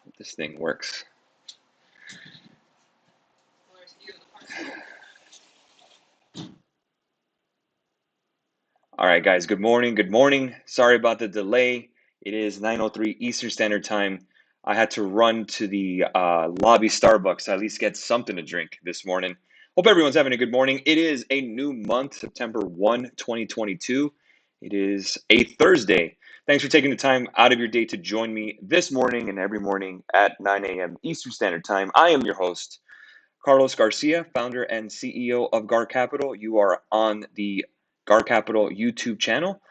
If this thing works. All right, guys. Good morning. Good morning. Sorry about the delay. It is 9:03 Eastern Standard Time. I had to run to the lobby Starbucks to at least get something to drink this morning. Hope everyone's having a good morning. It is a new month, September 1, 2022. It is a Thursday. Thanks for taking the time out of your day to join me this morning and every morning at 9 a.m. Eastern Standard Time. I am your host, Carlos Garcia, founder and CEO of GAR Capital. You are on the GAR Capital YouTube channel.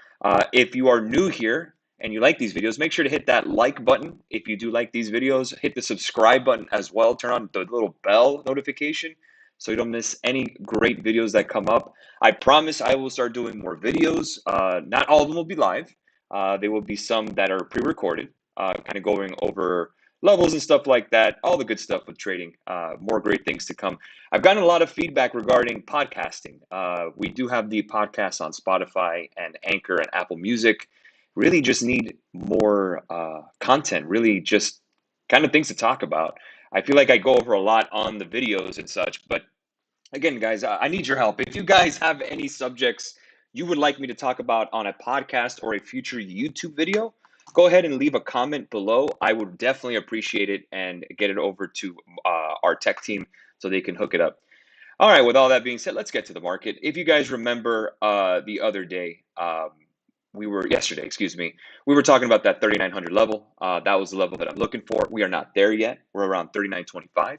If you are new here and you like these videos, make sure to hit that like button. If you do like these videos, hit the subscribe button as well. Turn on the little bell notification so you don't miss any great videos that come up. I promise I will start doing more videos. Not all of them will be live. There will be some that are pre-recorded, kind of going over levels and stuff like that, all the good stuff with trading, more great things to come. I've gotten a lot of feedback regarding podcasting. We do have the podcast on Spotify and Anchor and Apple Music. Really just need more content, really just kind of things to talk about. I feel like I go over a lot on the videos and such, but again, guys, I need your help. If you guys have any subjects you would like me to talk about on a podcast or a future YouTube video, go ahead and leave a comment below. I would definitely appreciate it and get it over to our tech team so they can hook it up. All right, with all that being said, let's get to the market. If you guys remember the other day, yesterday, excuse me, we were talking about that 3,900 level. That was the level that I'm looking for. We are not there yet. We're around 3,925.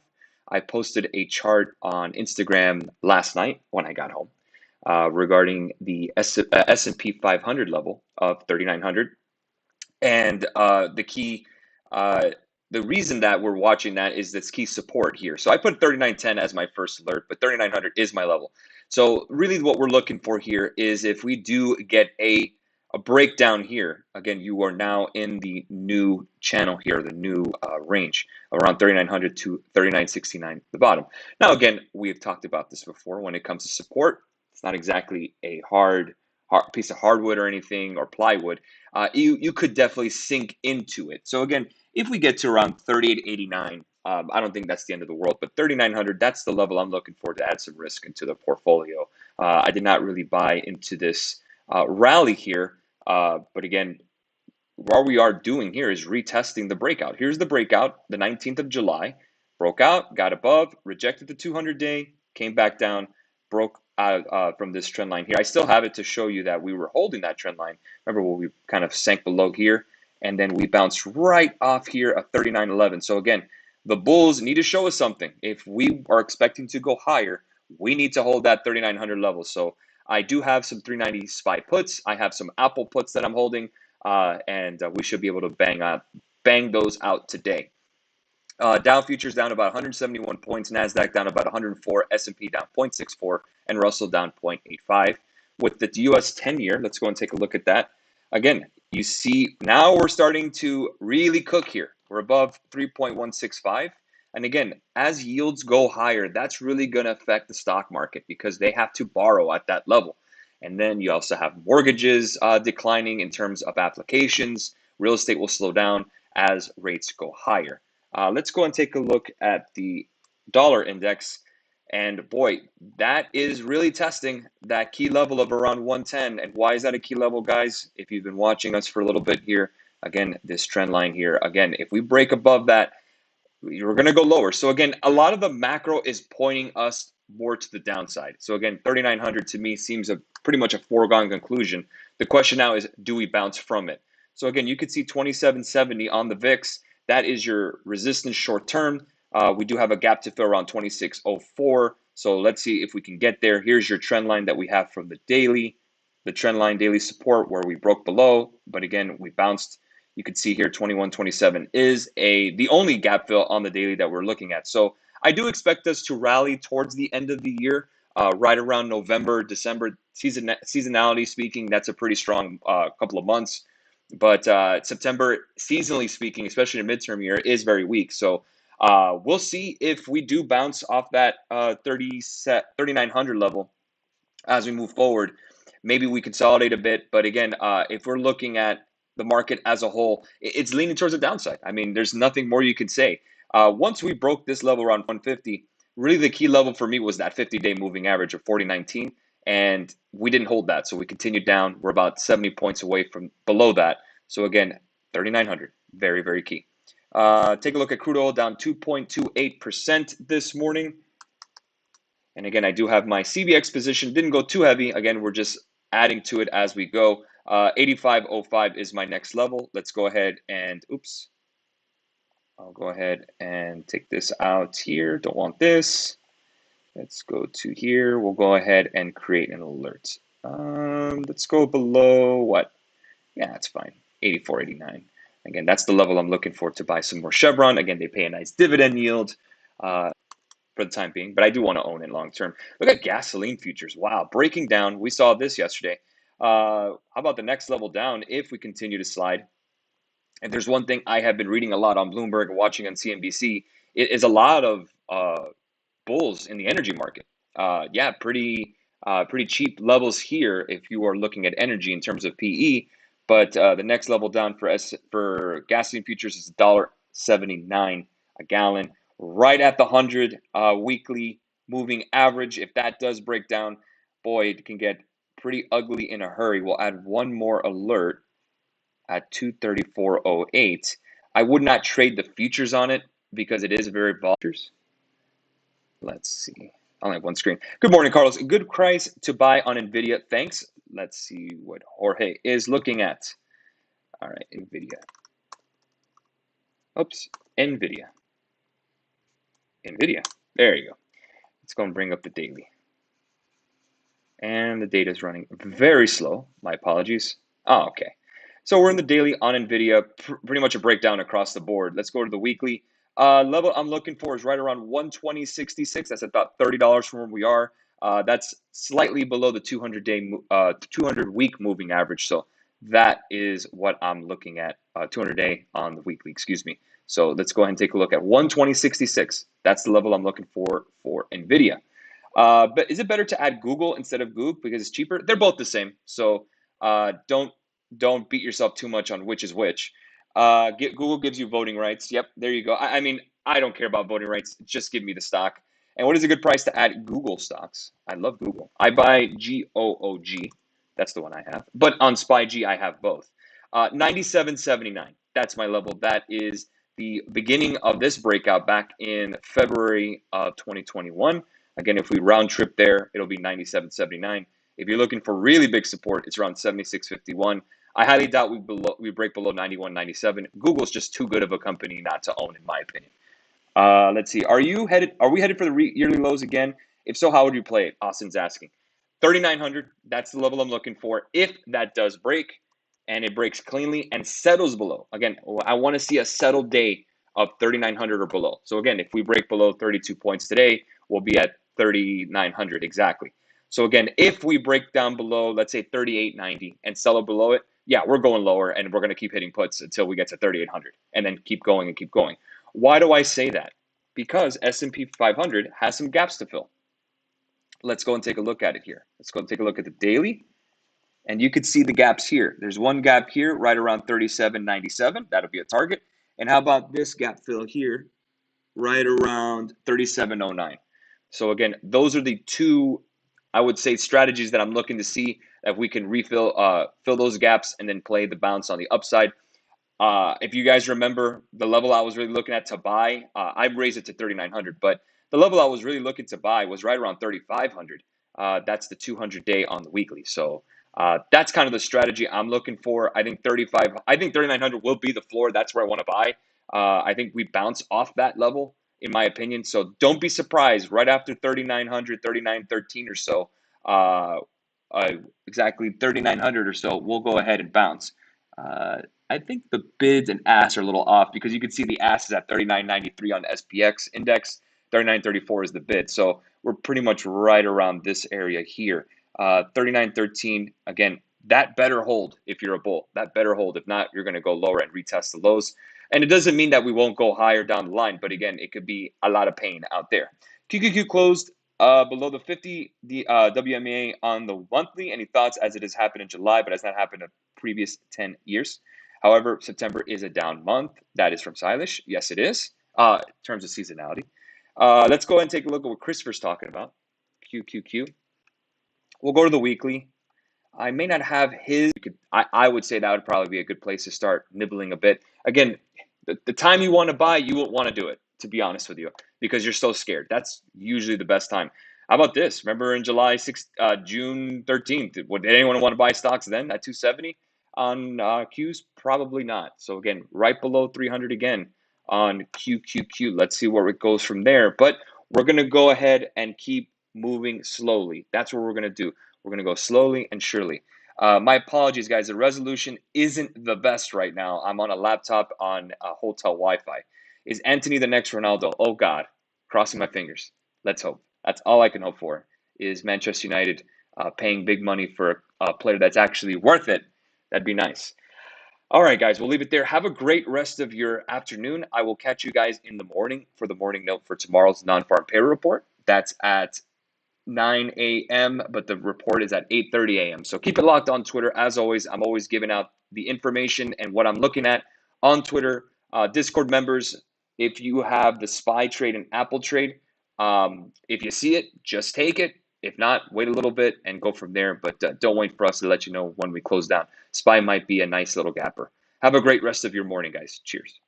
I posted a chart on Instagram last night when I got home regarding the S&P 500 level of 3,900. And uh, the reason that we're watching that is this key support here. So I put 3910 as my first alert, but 3900 is my level. So really what we're looking for here is if we do get a breakdown here, again, you are now in the new channel here, the new range around 3900 to 3969, the bottom. Now, again, we've talked about this before. When it comes to support, it's not exactly a hard piece of hardwood or anything or plywood. You could definitely sink into it. So again, if we get to around 3889, I don't think that's the end of the world, but 3900, that's the level I'm looking for to add some risk into the portfolio. I did not really buy into this rally here, but again, what we are doing here is retesting the breakout. Here's the breakout, the 19th of July, broke out, got above, rejected the 200-day, came back down, broke out from this trend line here. I still have it to show you that we were holding that trend line. Remember when we kind of sank below here, and then we bounced right off here at 39.11. So again, the bulls need to show us something. If we are expecting to go higher, we need to hold that 3,900 level. So I do have some 390 SPY puts. I have some Apple puts that I'm holding, and we should be able to bang those out today. Dow futures down about 171 points, Nasdaq down about 104, S&P down 0.64, and Russell down 0.85. With the US 10-year, let's go and take a look at that. Again, you see now we're starting to really cook here. We're above 3.165. And again, as yields go higher, that's really going to affect the stock market because they have to borrow at that level. And then you also have mortgages declining in terms of applications. Real estate will slow down as rates go higher. Let's go and take a look at the dollar index. And boy, that is really testing that key level of around 110. And why is that a key level, guys? If you've been watching us for a little bit here, again, this trend line here, again, if we break above that, you're going to go lower. So again, a lot of the macro is pointing us more to the downside. So again, 3,900 to me seems pretty much a foregone conclusion. The question now is, do we bounce from it? So again, you could see 2770 on the VIX. That is your resistance short term. We do have a gap to fill around 2604. So let's see if we can get there. Here's your trend line that we have from the daily, the trend line daily support where we broke below, but again, we bounced. You can see here 2127 is the only gap fill on the daily that we're looking at. So I do expect us to rally towards the end of the year, right around November, December. Seasonality speaking, that's a pretty strong couple of months. But September, seasonally speaking, especially in midterm year, is very weak. So we'll see if we do bounce off that 3,900 level as we move forward. Maybe we consolidate a bit. But again, if we're looking at the market as a whole, it's leaning towards the downside. I mean, there's nothing more you can say. Once we broke this level around 150, really the key level for me was that 50-day moving average of 40.19, and we didn't hold that. So we continued down. We're about 70 points away from below that. So again, 3,900, very, very key. Take a look at crude oil, down 2.28% this morning. And again, I do have my CVX position. Didn't go too heavy. Again, we're just adding to it as we go. 85.05 is my next level. Let's go ahead and, oops. I'll go ahead and take this out here. Don't want this. Let's go to here. We'll go ahead and create an alert. Let's go below what? Yeah, that's fine. 84.89. Again, that's the level I'm looking for to buy some more Chevron. Again, they pay a nice dividend yield for the time being, but I do want to own it long term. Look at gasoline futures. Wow, breaking down. We saw this yesterday. How about the next level down if we continue to slide? And there's one thing I have been reading a lot on Bloomberg, watching on CNBC, it is a lot of bulls in the energy market. Yeah, pretty cheap levels here if you are looking at energy in terms of PE. But the next level down for gasoline futures is $1.79 a gallon, right at the 100 weekly moving average. If that does break down, boy, it can get pretty ugly in a hurry. We'll add one more alert at 234.08. I would not trade the futures on it because it is very volatile. Let's see. I only have one screen. Good morning, Carlos. Good price to buy on NVIDIA. Thanks. Let's see what Jorge is looking at. All right, NVIDIA. Oops, NVIDIA. NVIDIA. There you go. Let's go and bring up the daily. And the data is running very slow. My apologies. Oh, okay. So we're in the daily on NVIDIA, pretty much a breakdown across the board. Let's go to the weekly. Level I'm looking for is right around 120.66. That's about $30 from where we are. That's slightly below the 200 week moving average. So that is what I'm looking at, 200-day on the weekly, excuse me. So let's go ahead and take a look at 120.66. That's the level I'm looking for NVIDIA. But is it better to add Google instead of Goog because it's cheaper? They're both the same. So don't beat yourself too much on which is which. Google gives you voting rights. Yep, there you go. I mean, I don't care about voting rights. Just give me the stock. And what is a good price to add Google stocks? I love Google. I buy GOOG. That's the one I have. But on SpyG, I have both. 97.79. That's my level. That is the beginning of this breakout back in February of 2021. Again, if we round trip there, it'll be 97.79. If you're looking for really big support, it's around 76.51. I highly doubt we break below 91.97. Google's just too good of a company not to own, in my opinion. Let's see. Are we headed for the yearly lows again? If so, how would you play it? Austin's asking. 3,900. That's the level I'm looking for. If that does break, and it breaks cleanly and settles below. Again, I want to see a settled day of 3,900 or below. So again, if we break below 32 points today, we'll be at 3,900 exactly. So again, if we break down below, let's say 38.90 and sell it below it, yeah, we're going lower and we're going to keep hitting puts until we get to 3,800 and then keep going and keep going. Why do I say that? Because S&P 500 has some gaps to fill. Let's go and take a look at it here. Let's go and take a look at the daily. And you could see the gaps here. There's one gap here right around 37.97. That'll be a target. And how about this gap fill here right around 37.09? So again, those are the two, I would say, strategies that I'm looking to see if we can fill those gaps and then play the bounce on the upside. If you guys remember the level I was really looking at to buy, I raised it to 3,900, but the level I was really looking to buy was right around 3,500. That's the 200-day on the weekly. So that's kind of the strategy I'm looking for. I think 3,900 will be the floor. That's where I want to buy. I think we bounce off that level, in my opinion. So don't be surprised right after 3,900, 3,913 or so, exactly 3,900 or so, we'll go ahead and bounce. I think the bids and asks are a little off because you can see the ask is at 39.93 on the SPX index. 39.34 is the bid. So we're pretty much right around this area here. 39.13, again, that better hold if you're a bull. That better hold. If not, you're going to go lower and retest the lows. And it doesn't mean that we won't go higher down the line. But again, it could be a lot of pain out there. QQQ closed below the 50, the WMA on the monthly. Any thoughts as it has happened in July, but has not happened in previous 10 years? However, September is a down month. That is from Silas. Yes, it is. In terms of seasonality. Let's go ahead and take a look at what Christopher's talking about. QQQ. We'll go to the weekly. I may not have his. I would say that would probably be a good place to start nibbling a bit. Again, the time you want to buy, you won't want to do it, to be honest with you, because you're so scared. That's usually the best time. How about this? Remember in June 13th, did anyone want to buy stocks then at 270 on Qs? Probably not. So again, right below 300 again on QQQ. Let's see where it goes from there. But we're going to go ahead and keep moving slowly. That's what we're going to do. We're going to go slowly and surely. My apologies, guys. The resolution isn't the best right now. I'm on a laptop on hotel Wi-Fi. Is Anthony the next Ronaldo? Oh, God. Crossing my fingers. Let's hope. That's all I can hope for, is Manchester United paying big money for a player that's actually worth it. That'd be nice. All right, guys. We'll leave it there. Have a great rest of your afternoon. I will catch you guys in the morning for the morning note for tomorrow's non-farm payroll report. That's at 9 a.m., but the report is at 8:30 a.m. So keep it locked on Twitter. As always, I'm always giving out the information and what I'm looking at on Twitter. Discord members, if you have the SPY trade and Apple trade, if you see it, just take it. If not, wait a little bit and go from there. But don't wait for us to let you know when we close down. SPY might be a nice little gapper. Have a great rest of your morning, guys. Cheers.